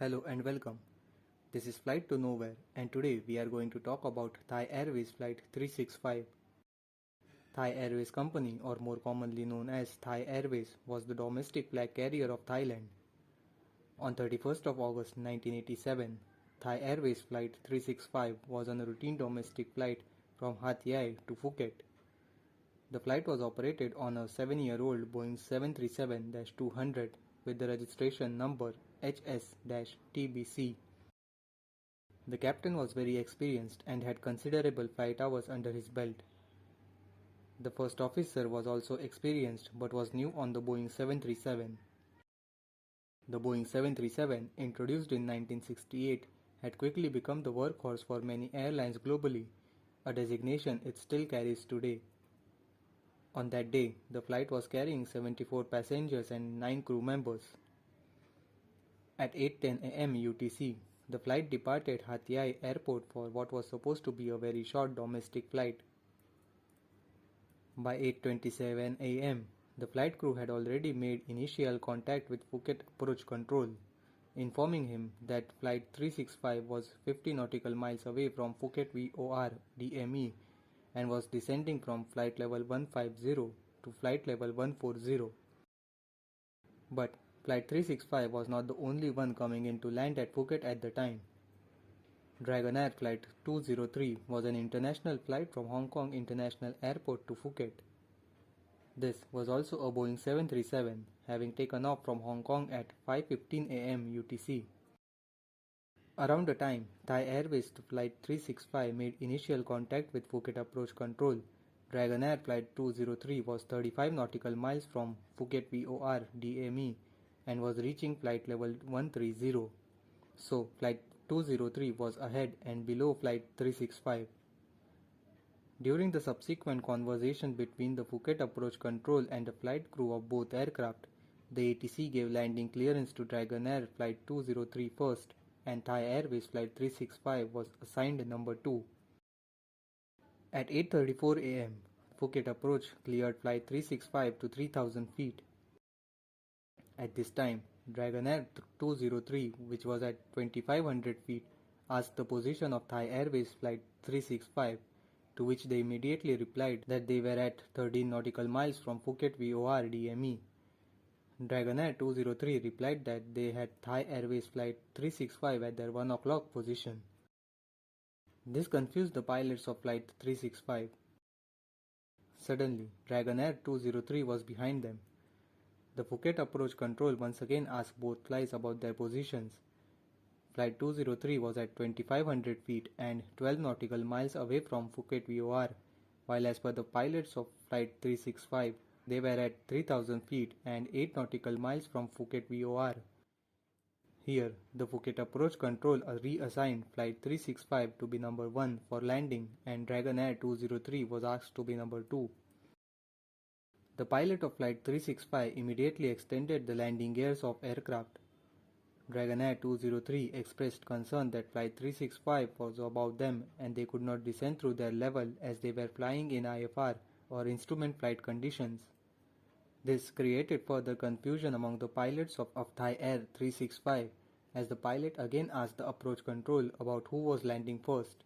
Hello and welcome. This is Flight to Nowhere, and today we are going to talk about Thai Airways Flight 365. Thai Airways Company, or more commonly known as Thai Airways, was the domestic flag carrier of Thailand. On 31st of August 1987, Thai Airways Flight 365 was on a routine domestic flight from Hat Yai to Phuket. The flight was operated on a 7-year-old Boeing 737-200 with the registration number HS-TBC. The captain was very experienced and had considerable flight hours under his belt. The first officer was also experienced but was new on the Boeing 737. The Boeing 737, introduced in 1968, had quickly become the workhorse for many airlines globally, a designation it still carries today. On that day, the flight was carrying 74 passengers and 9 crew members. At 8:10 am UTC, the flight departed Hat Yai Airport for what was supposed to be a very short domestic flight. By 8:27 am, the flight crew had already made initial contact with Phuket Approach Control, informing him that Flight 365 was 50 nautical miles away from Phuket VOR DME and was descending from flight level 150 to flight level 140. But Flight 365 was not the only one coming in to land at Phuket at the time. Dragonair Flight 203 was an international flight from Hong Kong International Airport to Phuket. This was also a Boeing 737, having taken off from Hong Kong at 5:15 am UTC. Around the time Thai Airways Flight 365 made initial contact with Phuket Approach Control, Dragonair Flight 203 was 35 nautical miles from Phuket VOR DME and was reaching flight level 130. So Flight 203 was ahead and below Flight 365. During the subsequent conversation between the Phuket Approach Control and the flight crew of both aircraft, the ATC gave landing clearance to Dragonair Flight 203 first, and Thai Airways Flight 365 was assigned number 2. At 8:34 am, Phuket Approach cleared Flight 365 to 3000 feet. At this time, Dragonair 203, which was at 2500 feet, asked the position of Thai Airways Flight 365, to which they immediately replied that they were at 13 nautical miles from Phuket VOR DME. Dragonair 203 replied that they had Thai Airways Flight 365 at their 1 o'clock position. This confused the pilots of Flight 365. Suddenly, Dragonair 203 was behind them. The Phuket Approach Control once again asked both flights about their positions. Flight 203 was at 2500 feet and 12 nautical miles away from Phuket VOR, while as per the pilots of Flight 365, they were at 3000 feet and 8 nautical miles from Phuket VOR. Here, the Phuket Approach Control reassigned Flight 365 to be number 1 for landing and Dragonair 203 was asked to be number 2. The pilot of Flight 365 immediately extended the landing gears of aircraft. Dragonair 203 expressed concern that Flight 365 was above them and they could not descend through their level as they were flying in IFR or instrument flight conditions. This created further confusion among the pilots of Thai Air 365 as the pilot again asked the approach control about who was landing first.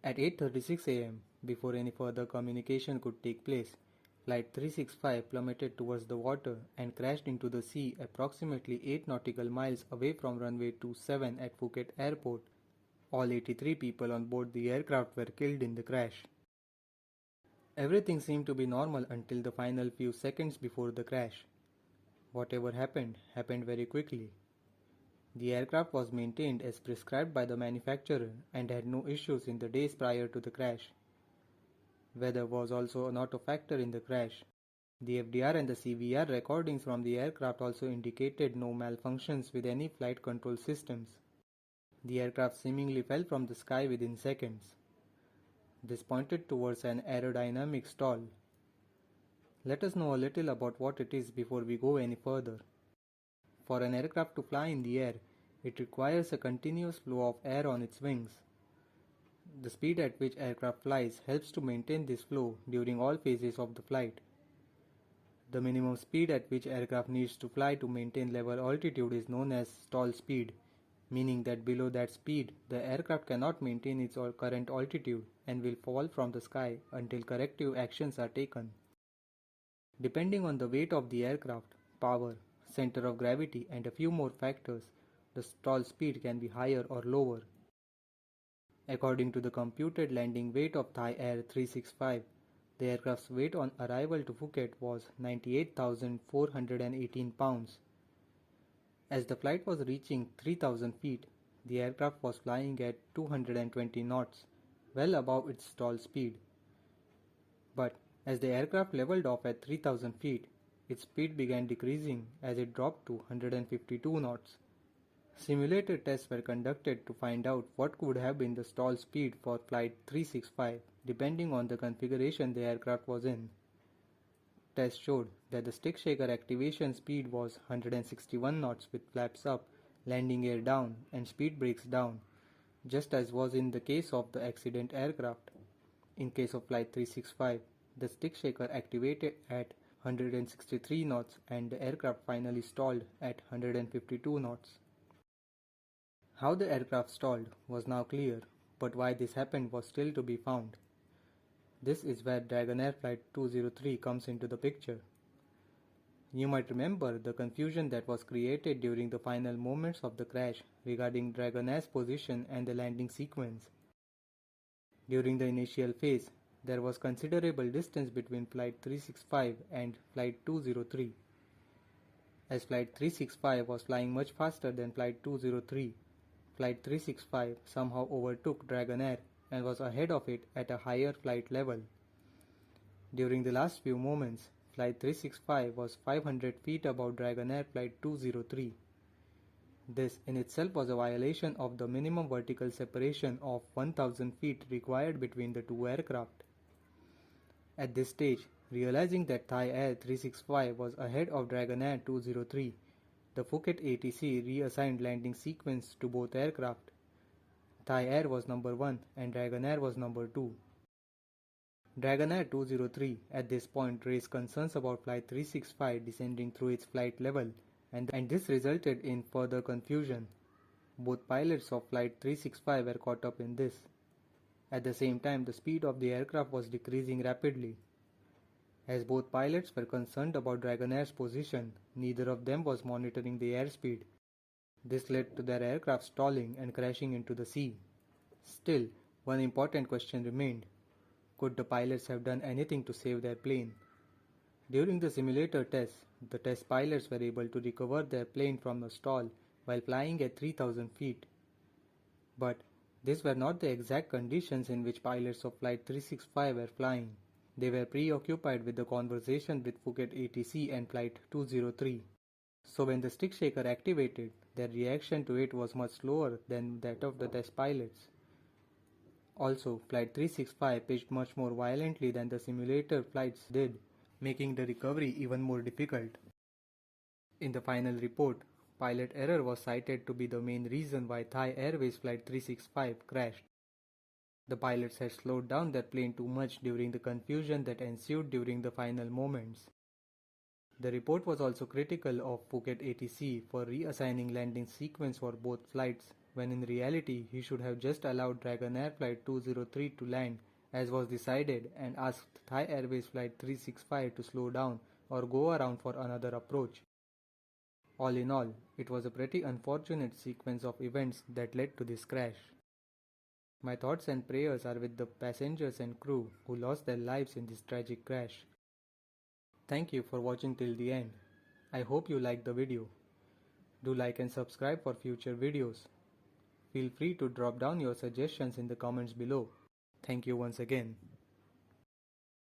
At 8:36 am, before any further communication could take place, Flight 365 plummeted towards the water and crashed into the sea approximately 8 nautical miles away from runway 27 at Phuket Airport. All 83 people on board the aircraft were killed in the crash. Everything seemed to be normal until the final few seconds before the crash. Whatever happened very quickly. The aircraft was maintained as prescribed by the manufacturer and had no issues in the days prior to the crash. Weather was also not a factor in the crash. The FDR and the CVR recordings from the aircraft also indicated no malfunctions with any flight control systems. The aircraft seemingly fell from the sky within seconds. This pointed towards an aerodynamic stall. Let us know a little about what it is before we go any further. For an aircraft to fly in the air, it requires a continuous flow of air on its wings. The speed at which aircraft flies helps to maintain this flow during all phases of the flight. The minimum speed at which aircraft needs to fly to maintain level altitude is known as stall speed, meaning that below that speed, the aircraft cannot maintain its current altitude and will fall from the sky until corrective actions are taken. Depending on the weight of the aircraft, power, center of gravity and a few more factors, the stall speed can be higher or lower. According to the computed landing weight of Thai Air 365, the aircraft's weight on arrival to Phuket was 98,418 pounds. As the flight was reaching 3,000 feet, the aircraft was flying at 220 knots, well above its stall speed. But as the aircraft leveled off at 3,000 feet, its speed began decreasing as it dropped to 152 knots. Simulator tests were conducted to find out what could have been the stall speed for Flight 365 depending on the configuration the aircraft was in. Tests showed that the stick shaker activation speed was 161 knots with flaps up, landing gear down and speed brakes down, just as was in the case of the accident aircraft. In case of Flight 365, the stick shaker activated at 163 knots and the aircraft finally stalled at 152 knots. How the aircraft stalled was now clear, but why this happened was still to be found. This is where Dragonair Flight 203 comes into the picture. You might remember the confusion that was created during the final moments of the crash regarding Dragonair's position and the landing sequence. During the initial phase, there was considerable distance between Flight 365 and Flight 203. As Flight 365 was flying much faster than Flight 203, Flight 365 somehow overtook Dragonair and was ahead of it at a higher flight level. During the last few moments, Flight 365 was 500 feet above Dragonair Flight 203. This in itself was a violation of the minimum vertical separation of 1000 feet required between the two aircraft. At this stage, realizing that Thai Air 365 was ahead of Dragonair 203, the Phuket ATC reassigned landing sequence to both aircraft. Thai Air was number 1 and Dragonair was number 2. Dragonair 203 at this point raised concerns about Flight 365 descending through its flight level, and this resulted in further confusion. Both pilots of Flight 365 were caught up in this. At the same time, the speed of the aircraft was decreasing rapidly. As both pilots were concerned about Dragonair's position, neither of them was monitoring the airspeed. This led to their aircraft stalling and crashing into the sea. Still, one important question remained. Could the pilots have done anything to save their plane? During the simulator tests, the test pilots were able to recover their plane from the stall while flying at 3,000 feet. But these were not the exact conditions in which pilots of Flight 365 were flying. They were preoccupied with the conversation with Phuket ATC and Flight 203. So when the stick shaker activated, their reaction to it was much slower than that of the test pilots. Also, Flight 365 pitched much more violently than the simulator flights did, making the recovery even more difficult. In the final report, pilot error was cited to be the main reason why Thai Airways Flight 365 crashed. The pilots had slowed down their plane too much during the confusion that ensued during the final moments. The report was also critical of Phuket ATC for reassigning landing sequence for both flights, when in reality he should have just allowed Dragonair Flight 203 to land as was decided and asked Thai Airways Flight 365 to slow down or go around for another approach. All in all, it was a pretty unfortunate sequence of events that led to this crash. My thoughts and prayers are with the passengers and crew who lost their lives in this tragic crash. Thank you for watching till the end. I hope you liked the video. Do like and subscribe for future videos. Feel free to drop down your suggestions in the comments below. Thank you once again.